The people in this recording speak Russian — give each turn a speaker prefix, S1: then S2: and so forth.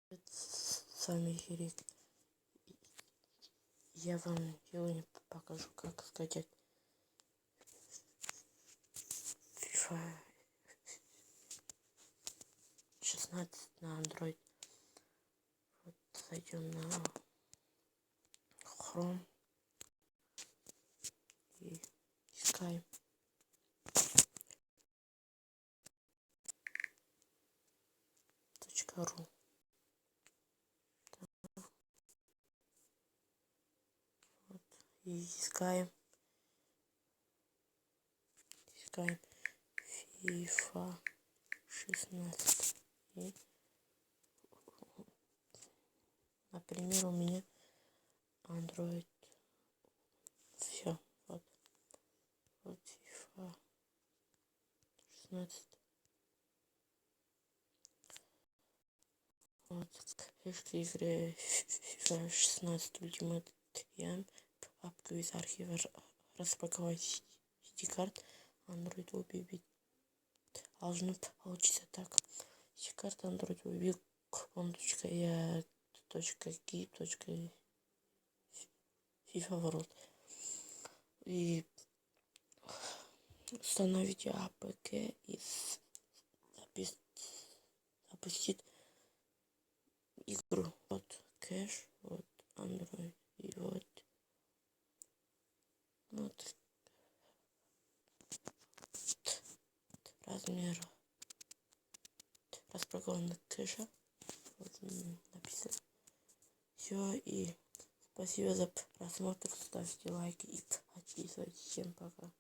S1: С вами Ерик. Я вам сегодня покажу, как скачать FIFA 16 на Android. Вот, зайдем на Chrome и искаем .ru. Вот, и искаем FIFA 16. И, например, у меня Android. Все, вот FIFA 16. Вот, фишки игры FIFA 16 Ultimate Team. Папку из архива распаковать SD-карт. Android убить. Должно получиться так. SD-карта Android убить. .gi.FIFA World. И установите APK и запустить игру. Вот кэш, вот Android и вот размер распакованного кэша. Вот написано. Все, и спасибо за просмотр. Ставьте лайки и подписывайтесь. Всем пока.